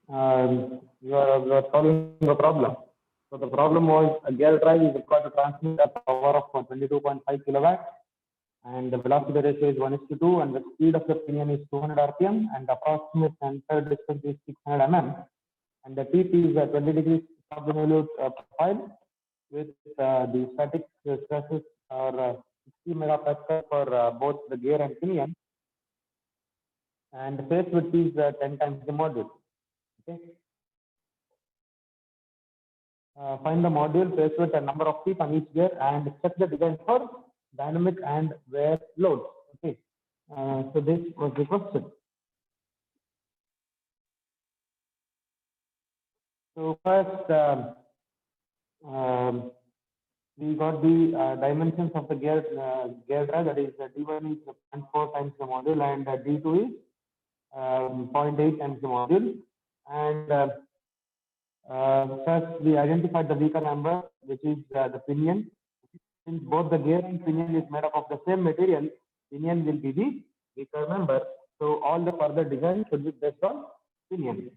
you are solving the problem. So the problem was a gear drive is required to transmit a power of 22.5 kilowatts, and the velocity ratio is 1:2, and the speed of the pinion is 200 rpm, and the approximate center distance is 600 mm, and the tip is a 20 degrees subvolute profile with the static stresses are 60 megapascal for both the gear and pinion, and the phase width is 10 times the module. Okay. Find the module, phase width, and number of feet on each gear, and check the design for dynamic and wear loads. Okay. So this was the question. So first, we got the dimensions of the gear drive. That is, D1 is 0.4 times the module, and D2 is 0.8 times the module. And first, we identified the weaker member, which is the pinion. Since both the gear and pinion is made up of the same material, pinion will be the weaker member. So all the further design should be based on pinion.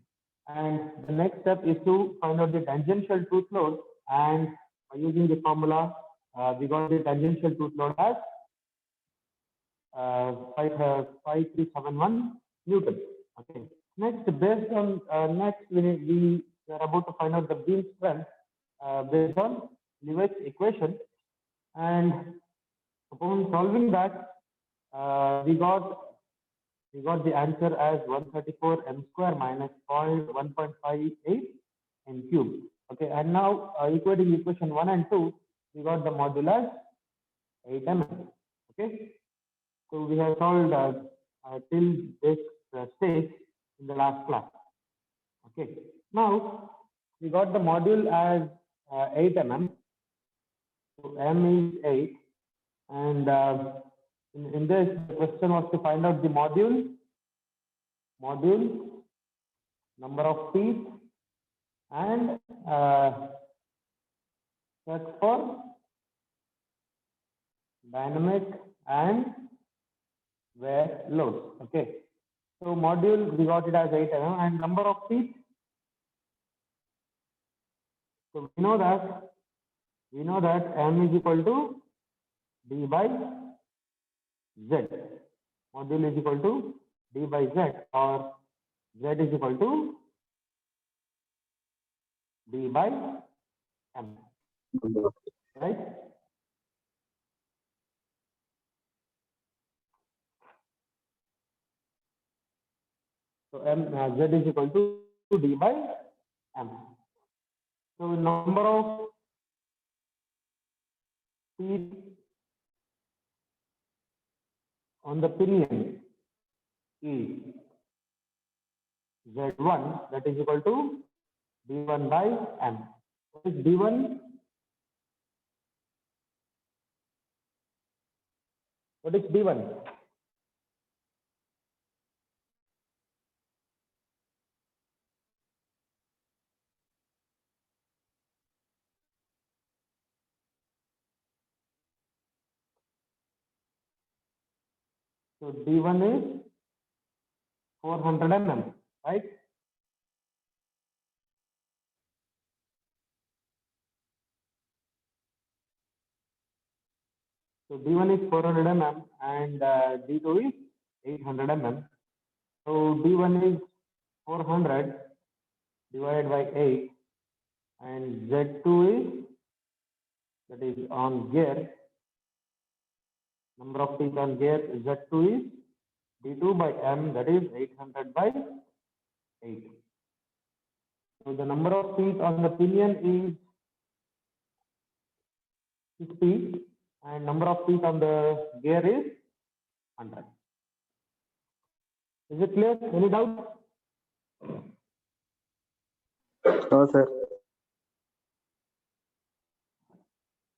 And the next step is to find out the tangential tooth load, and by using the formula, we got the tangential tooth load as 5371 Newton. Okay. Next, based on we are about to find out the beam strength based on Levi's equation, and upon solving that, we got the answer as 134 m square minus 1.58 m cube. Okay, and now equating equation 1 and 2, we got the modulus 8 mm. Okay, so we have solved till this stage in the last class. Okay, now we got the module as 8 mm. So m is 8, and in this, the question was to find out the module, number of feet, and search for dynamic and wear loads. Okay, so module, we got it as 8 mm, and number of feet. So we know that m is equal to d by z. Module is equal to d by z, or z is equal to d by m. Right? So z is equal to d by m. So number of feet on the pinion is z1, that is equal to d1 by m. What is d1? What is d1? So d1 is 400 mm, right? So d1 is 400 mm and d2 is 800 mm. So d1 is 400 divided by 8, and z2 is, that is on gear, number of feet on gear, z2 is d2 by m, that is 800 by 8. So the number of feet on the pinion is 50, and number of feet on the gear is 100. Is it clear? Any doubt? No, sir.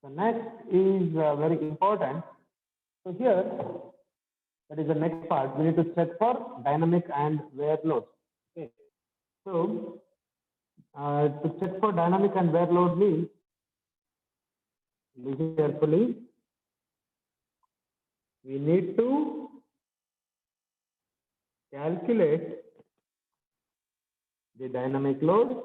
The next is very important. So here, that is the next part. We need to check for dynamic and wear loads. Okay. So to check for dynamic and wear load means, listen carefully, we need to calculate the dynamic load.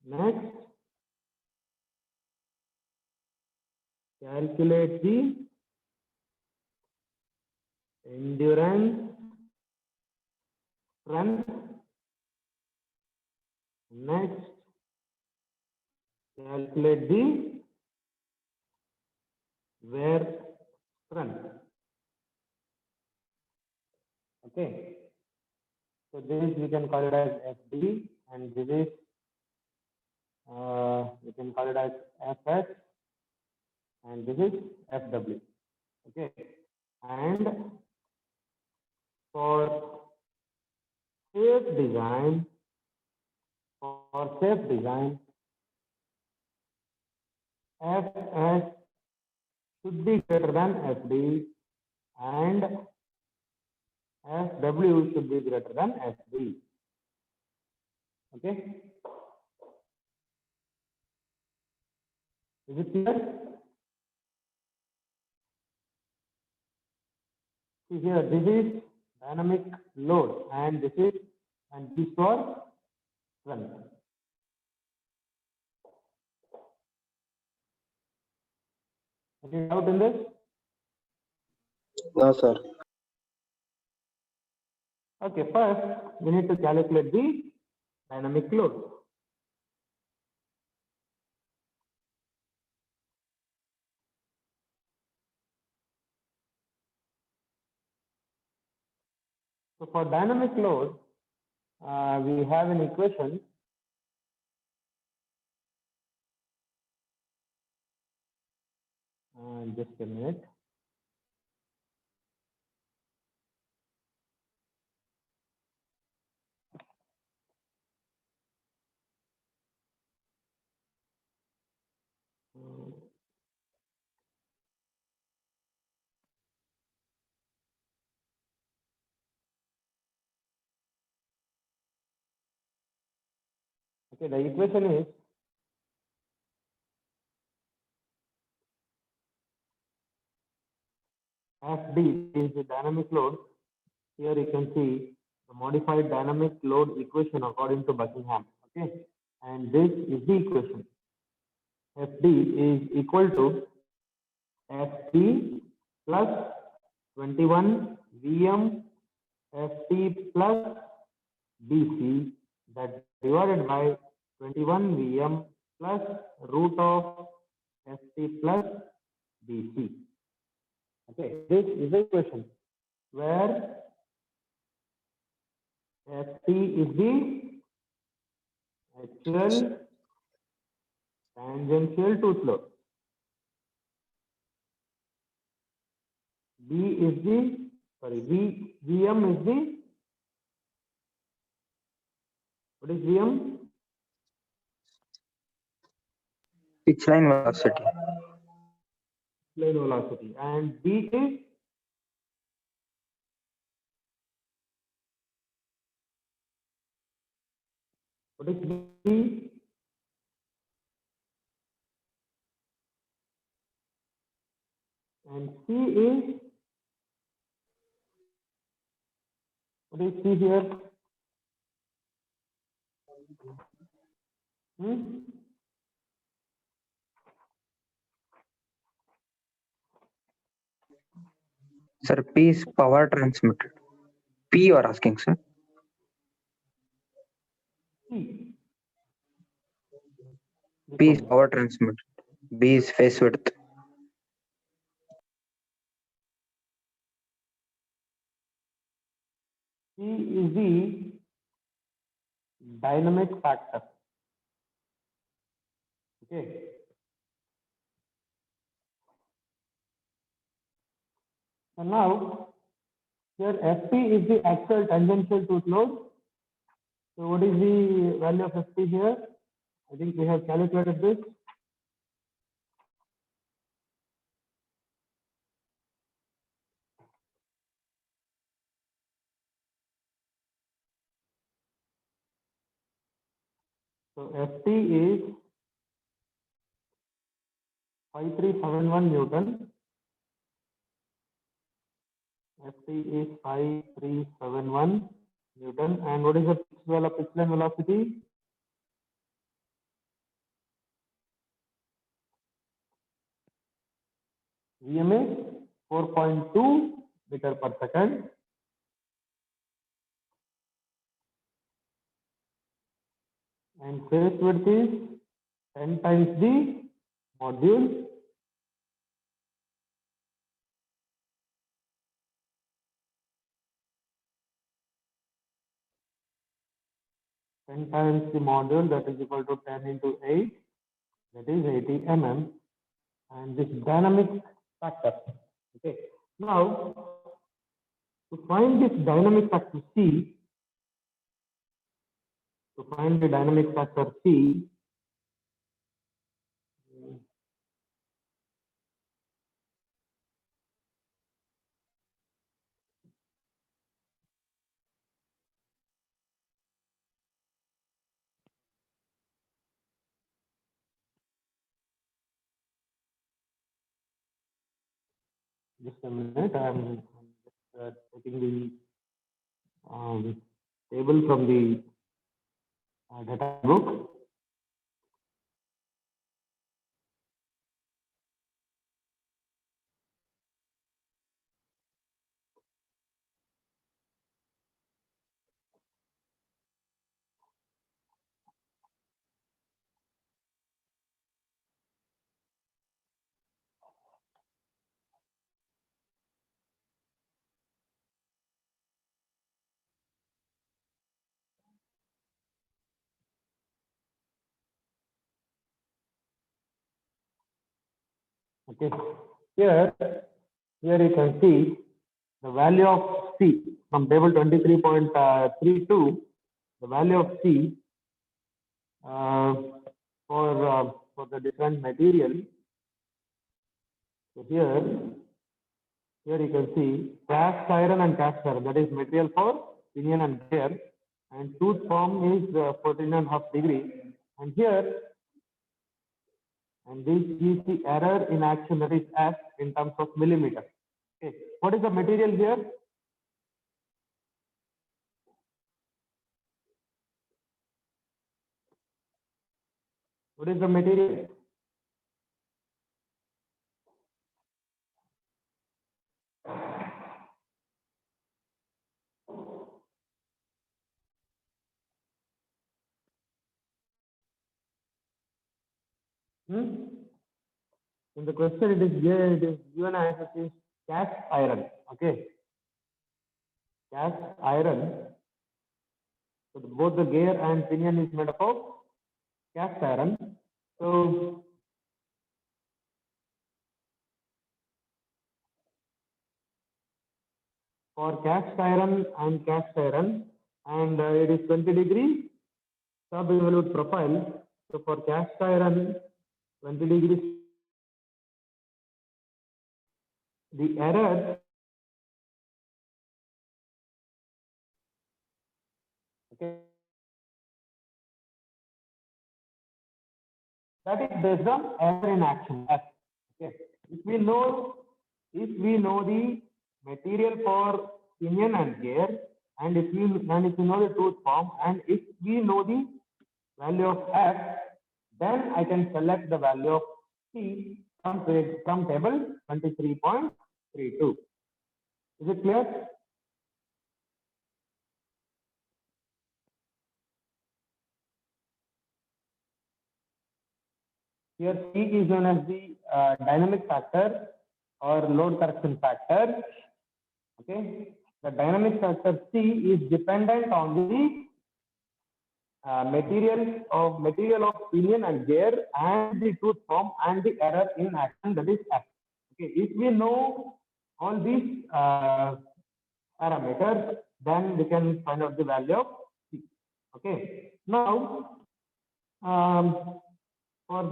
Next, calculate the endurance strength. Next, calculate the wear strength. Okay. So this we can call it as FD, and this is we can call it as FS, and this is FW. Okay. And for safe design, FS should be greater than FD, and FW should be greater than FD. Okay. Is it clear? See here, this is dynamic load, and this is for strength. Any doubt in this? No, sir. Okay, first we need to calculate the dynamic load. So for dynamic load, we have an equation. Just a minute. Okay, the equation is FD is the dynamic load. Here you can see the modified dynamic load equation according to Buckingham. Okay, and this is the equation. FD is equal to FT plus 21 Vm FT plus BC, that divided by 21 Vm plus root of FT plus BC. Okay, this is the equation where FT is the actual tangential tooth load. Vm is the, what is Vm? Pitch line velocity. Plane velocity. And B is, what is B? And C is, what is C here? Sir, P is power transmitted. P you are asking, sir? C. P is power transmitted. B is phase width. C is the dynamic factor. Okay. So now, here FP is the actual tangential tooth load. So what is the value of FP here? I think we have calculated this. So FT is 5371 Newton, Ft is 5371 Newton. And what is the pitch line velocity? Vm is 4.2 meter per second. And phase width is 10 times the module. Ten times the module, that is equal to 10 into 8, that is 80 mm. And this dynamic factor. Okay. Now, to find this dynamic factor C, to find the dynamic factor C, just a minute, I'm just taking the table from the data book. Okay, here you can see the value of C from table 23.32, the value of C for the different material. So here you can see cast iron and cast iron, that is material for pinion and gear, and tooth form is 14.5 degree. And here, and this is the error in action, that is S in terms of millimeter. Okay, what is the material here? What is the material? In the question, it is given as it is cast iron. Okay, cast iron. So both the gear and pinion is made up of cast iron. So for cast iron and it is 20 degree sub-involute profile. So for cast iron 20 degrees, the error, okay, that is based on error in action. Okay, if we know the material for pinion and gear, and if you know the tooth form, and if we know the value of F, then I can select the value of C from table 23.32. Is it clear? Here C is known as the dynamic factor or load correction factor. Okay, the dynamic factor C is dependent on the material of pinion and gear and the tooth form and the error in action, that is F. Okay, if we know all these parameters, then we can find out the value of C. Okay, now for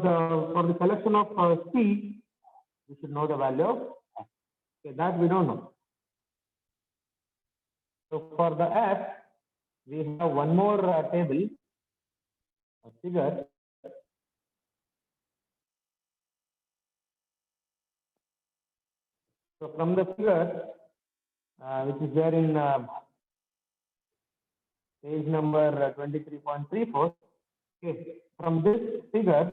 the selection of C, we should know the value of F. Okay, that we don't know. So for the F, we have one more table, a figure. So from the figure, which is there in page number 23.34. Okay, from this figure,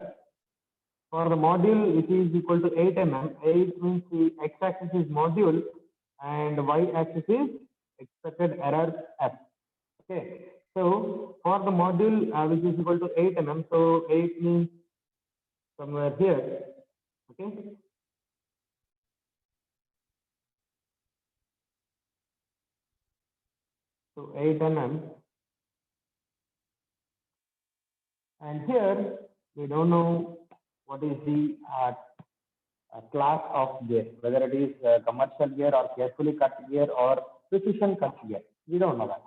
for the module which is equal to 8 mm, 8 means the x-axis is module and y-axis is expected error f. Okay, so for the module which is equal to 8 mm, so 8 means somewhere here. Okay, so 8 mm, and here we don't know what is the class of gear, whether it is commercial gear or carefully cut gear or precision cut gear. We don't know that.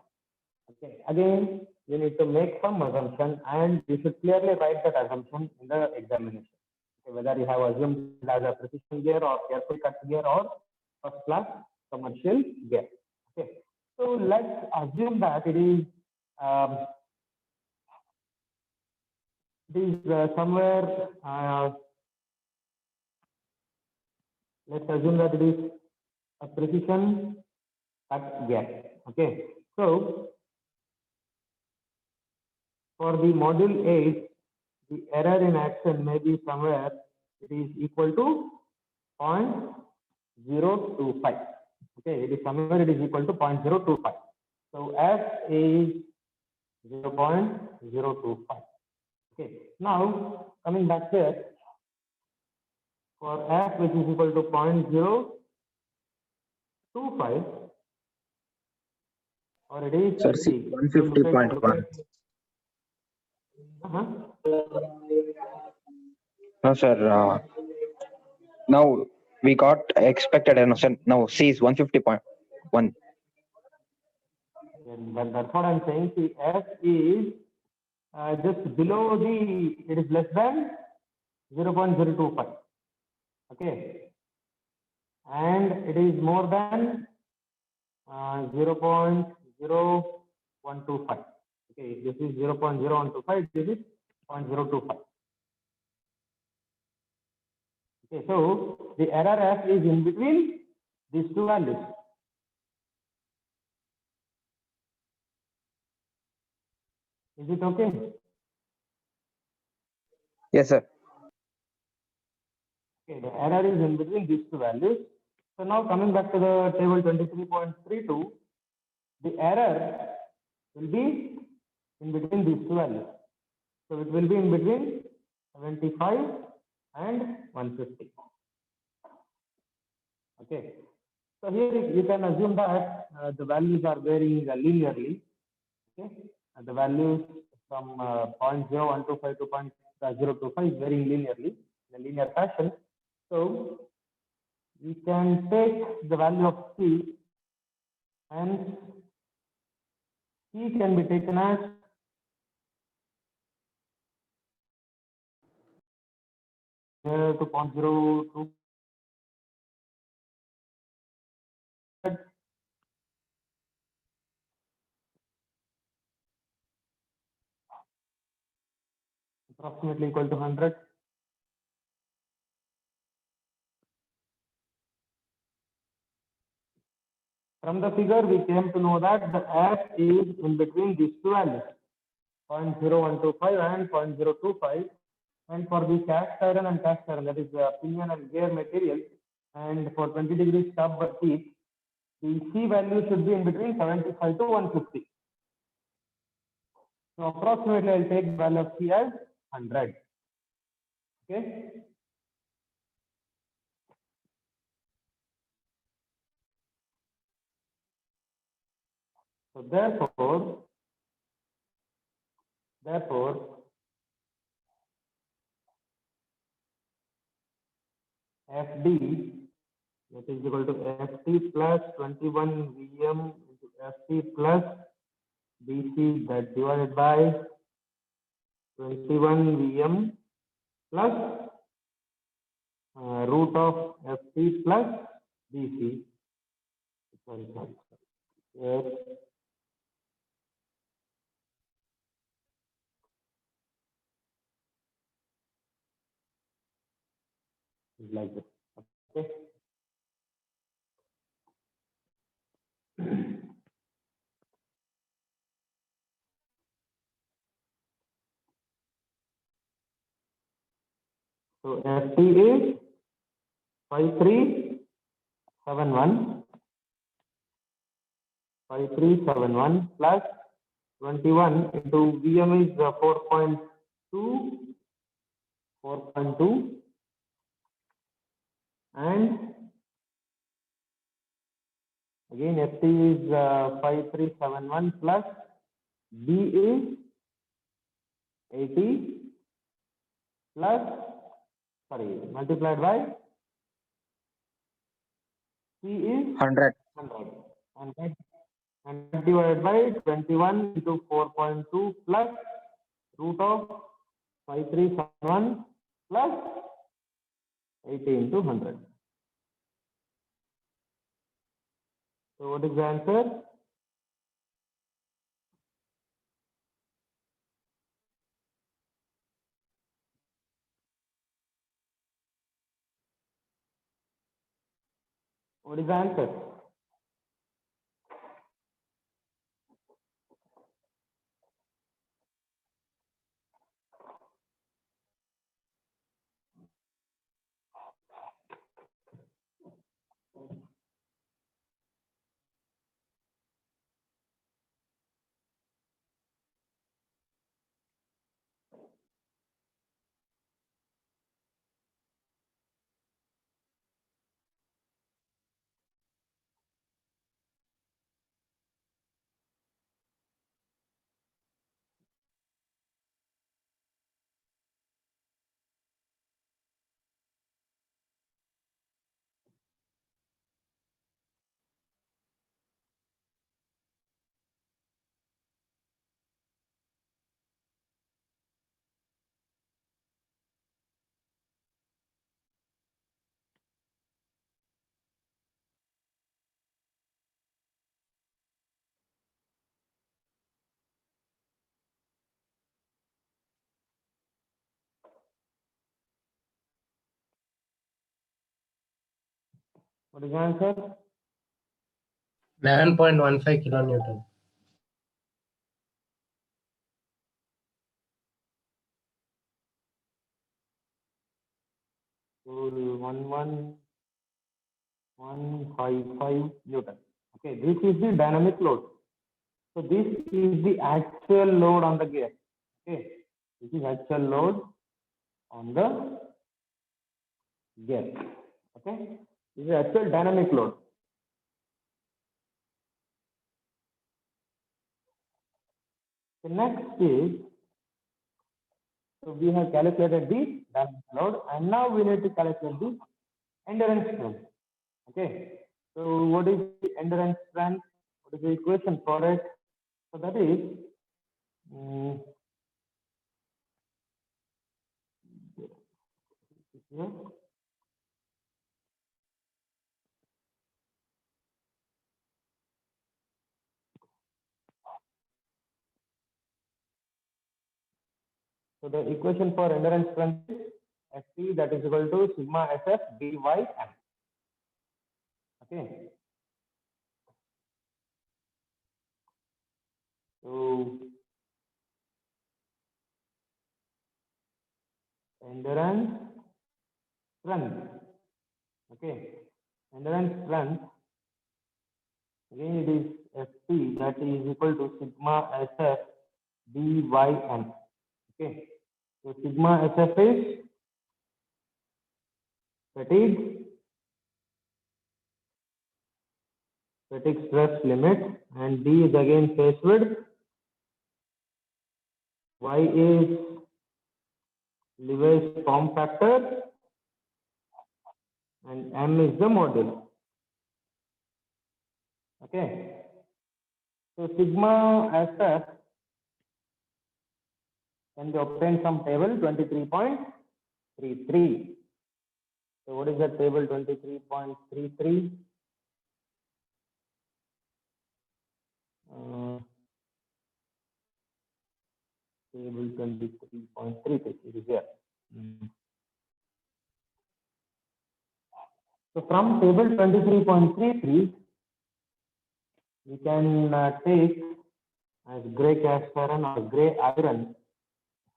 Okay, again, you need to make some assumption and you should clearly write that assumption in the examination. Okay, whether you have assumed it as a precision gear or carefully cut gear or first class commercial gear. Okay, so let's assume that it is somewhere, let's assume that it is a precision cut gear. Okay, so for the module 8, the error in action may be somewhere it is equal to 0.025. Okay, it is somewhere it is equal to 0.025. So f is 0.025. Okay, now coming back here, for f which is equal to 0.025, or it is, Sir, see, 150.1. No, sir. Now we got expected error. Now C is 150.1. That's what I'm saying. See, f is just below the, it is less than 0.025. Okay, and it is more than 0.0125. Okay, this is 0.0125, this is 0.025. Okay, so the error f is in between these two values. Is it okay? Yes, sir. Okay, the error is in between these two values. So now coming back to the table 23.32, the error will be in between these two values. So it will be in between 75 and 150. Okay. So here you can assume that the values are varying linearly. Okay. The values from 0.0125 to 0.025 is varying linearly in a linear fashion. So we can take the value of C, and C can be taken as to 0.02, approximately equal to 100. From the figure, we came to know that the f is in between these two values, 0.0125 and 0.025. And for the cast iron and cast iron, that is the pinion and gear material, and for 20 degree stub teeth, the C value should be in between 75 to 150. So approximately I'll take the value of C as 100. Okay. So therefore, FD, that is equal to FT plus 21 Vm into FT plus BC, that divided by 21 Vm plus root of FT plus BC. Sorry. Yes. Like this. Okay. So FT is 5371 plus 21 into VM is 4.2 and again FT is 5371 plus B is 80 plus multiplied by C is 100. 100 and that divided by 21 into 4.2 plus root of 5371 plus 80 into 100. So what is the answer? What is the answer? What is the answer? 11.15 kilonewton. So 11155 Newton. Okay, this is the dynamic load. So this is the actual load on the gear. Okay, this is actual load on the gear. Okay, this is actual dynamic load. The next is, so we have calculated the dynamic load and now we need to calculate the endurance strength. Okay, so what is the endurance strength? What is the equation for it? So that is here. So the equation for endurance strength is Ft, that is equal to sigma SF dy m. Okay. So endurance strength. Okay. Endurance strength. Again, it is Ft, that is equal to sigma SF dy m. Okay. So sigma SF is fatigue stress limit, and D is again phase width. Y is Lewis form factor, and M is the module. Okay. So sigma SF can be obtained from table 23.33. So what is the table 23.33? Table 23.33 is here. So from table 23.33, we can take as gray cast iron or gray iron,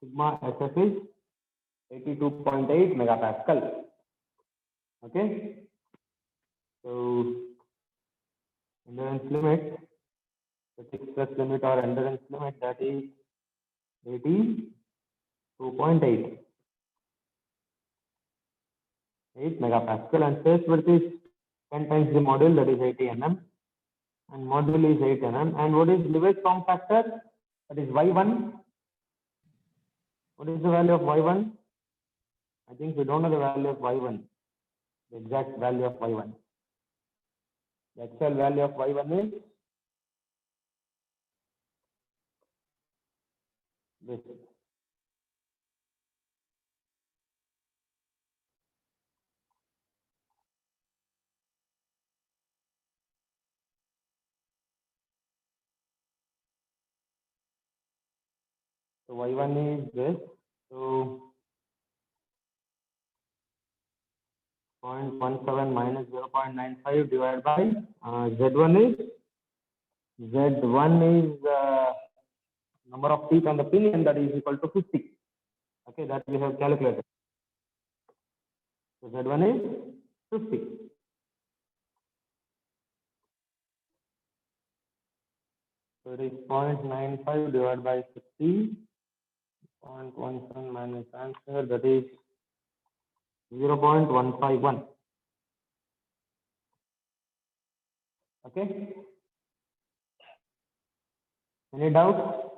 sigma SF is 82.8 megapascal. Okay, so endurance limit, static stress limit or endurance limit, that is 82.8 megapascal, and phase width is 10 times the module, that is 80 mm, and module is 8 mm. And what is leverage form factor? That is y1. What is the value of y1? I think we don't know the value of y1, the exact value of y1. The actual value of y1 is this. So y1 is this. So 0.17 minus 0.95 divided by z1 is number of teeth on the pinion, that is equal to 50. Okay, that we have calculated. So z1 is 50. So it is 0.95 divided by 50. 0.17 minus answer, that is 0.151. Okay. Any doubts?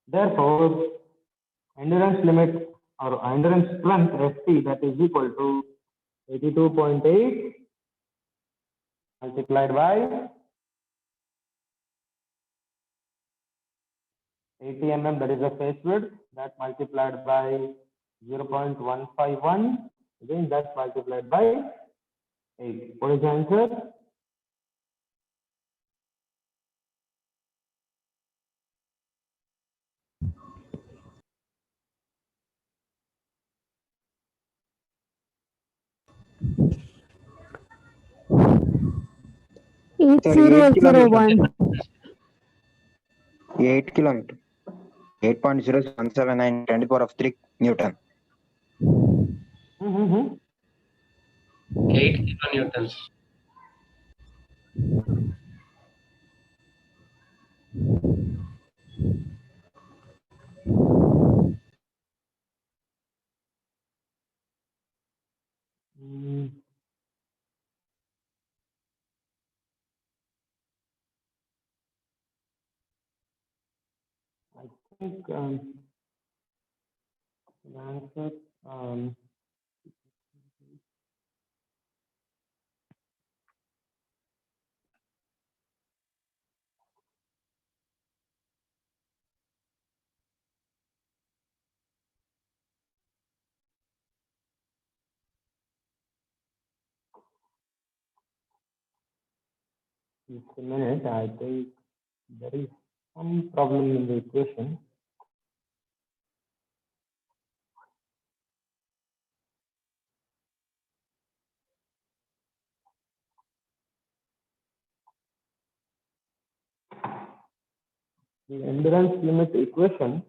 Therefore, endurance limit or endurance strength Ft, that is equal to 82.8 multiplied by 80 mm, that is the phase width, that multiplied by 0.151, again that multiplied by 8. What is the answer? Sir, 8 kilometer. 8001. 8 kilometer. 8.0179 10 to the power of 3 Newton. 8 kilonewtons. I think the answer. Just a minute, I think there is some problem in the equation. The endurance limit equation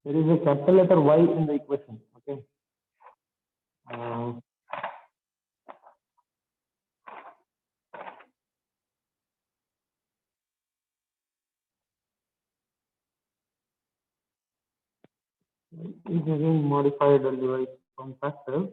there is a capital letter Y in the equation. Okay. Is again modified device form factor.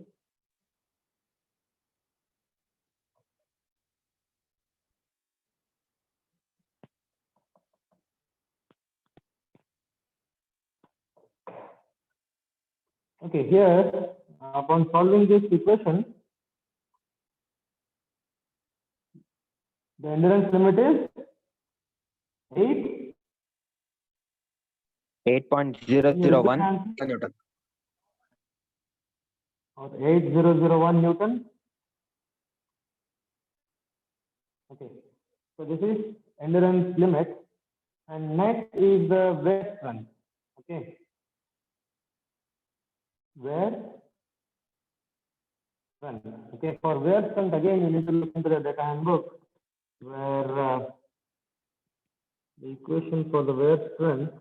Okay, here upon solving this equation, the endurance limit is 8. 8.001 Newton. Or 8001 Newton. So this is endurance limit. And next is the wear strength. Okay. Wear strength. Okay. For wear strength, again, you need to look into the data handbook where the equation for the wear strength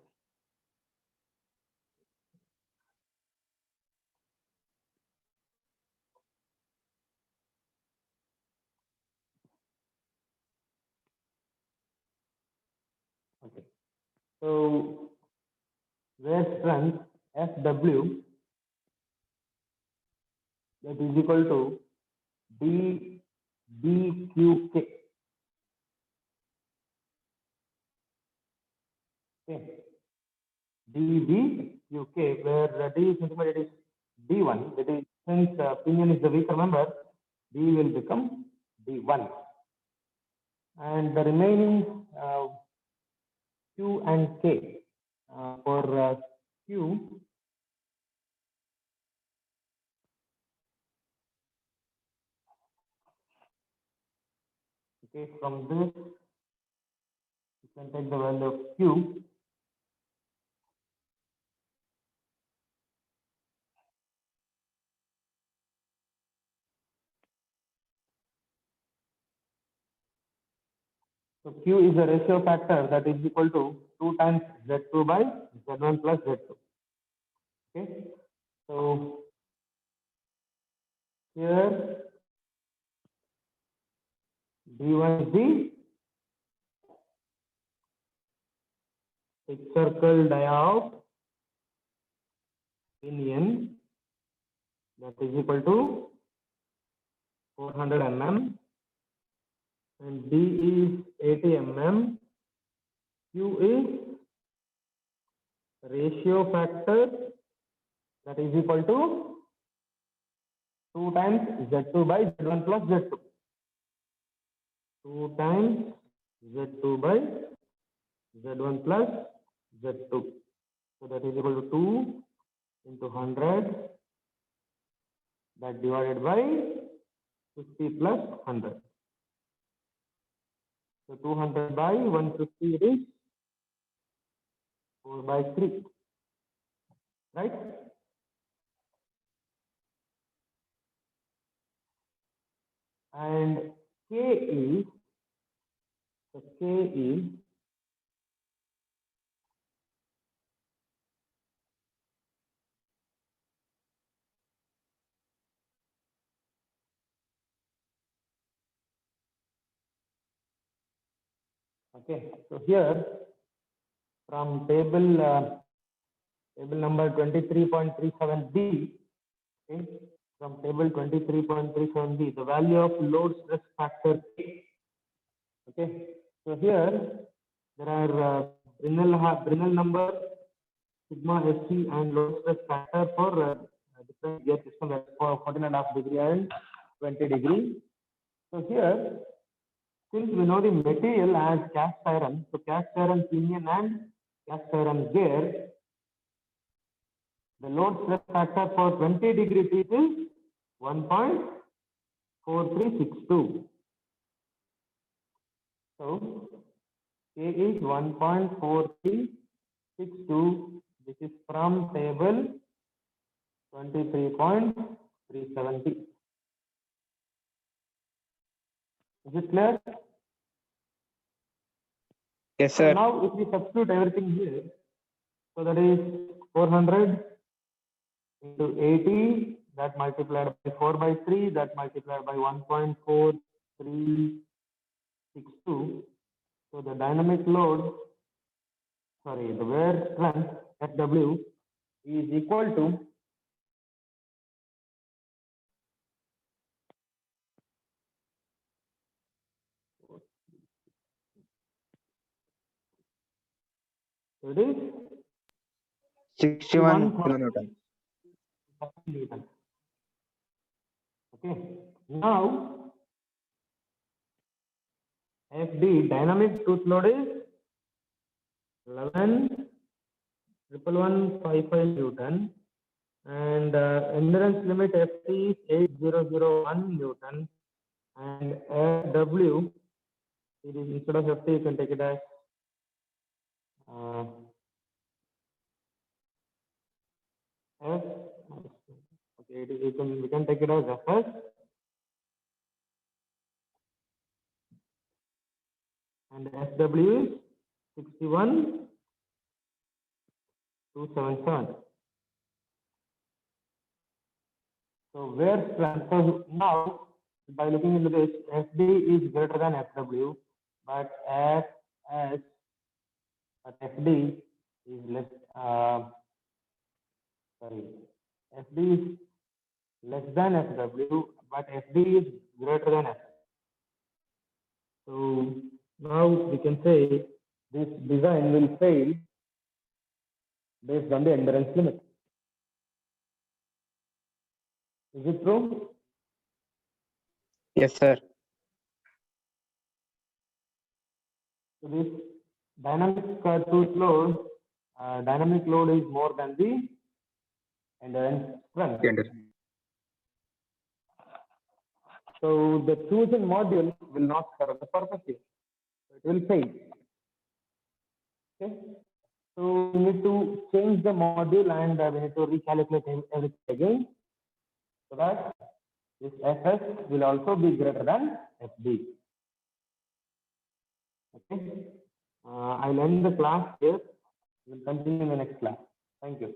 okay. So wear strength FW that is equal to DBQK. Okay. DBQK, where D is intermediate is D1. That is, since pinion is the weaker member, D will become D1. And the remaining Q and K. For Q, okay, from this, you can take the value of Q. So Q is the ratio factor that is equal to 2 times Z2 by Z1 plus Z2. Okay. So here D1 is the six circle dia of pinion that is equal to 400 mm, and D is 80 mm. Q is ratio factor that is equal to 2 times Z2 by Z1 plus Z2. 2 times Z2 by Z1 plus Z2. So that is equal to 2 into 100, that divided by 50 plus 100. So 200 by 150 is 4 by 3, right? And K is, so K is okay. So here from table number 23.37b, okay, from table 23.37b, the value of load stress factor K. Okay, so here there are Brinell number, sigma SC, and load stress factor for different gear system, that's for 14.5 degree and 20 degree. So here, since we know the material as cast iron, so cast iron pinion and cast iron gear, the load stress factor for 20 degree piece is 1.4362. So K is 1.4362. This is from table 23.370. Is it clear? Yes, So sir. now if we substitute everything here, so that is 400 into 80, that multiplied by 4 by 3, that multiplied by 1.4362. So the dynamic load, sorry, the wear strength FW is equal to it is 61 kilonewton. Newton. Okay. Now FD dynamic tooth load is 11,155 Newton, and endurance limit FT is 8001 Newton, and FW it is instead of FT, you can take it as F. Okay, we can take it as FS. And SW is 61,277. So where strength? So now, by looking into this, FD is greater than FW, but FD is less. FD is less than FW, but FD is greater than F. So now we can say this design will fail based on the endurance limit. Is it true? Yes, sir. So this dynamic tooth load, dynamic load is more than the endurance strength. So the chosen module will not serve the purpose here. It will fail. Okay. So we need to change the module and we need to recalculate everything again, so that this Fs will also be greater than Fd. Okay. I'll end the class here. We'll continue in the next class. Thank you.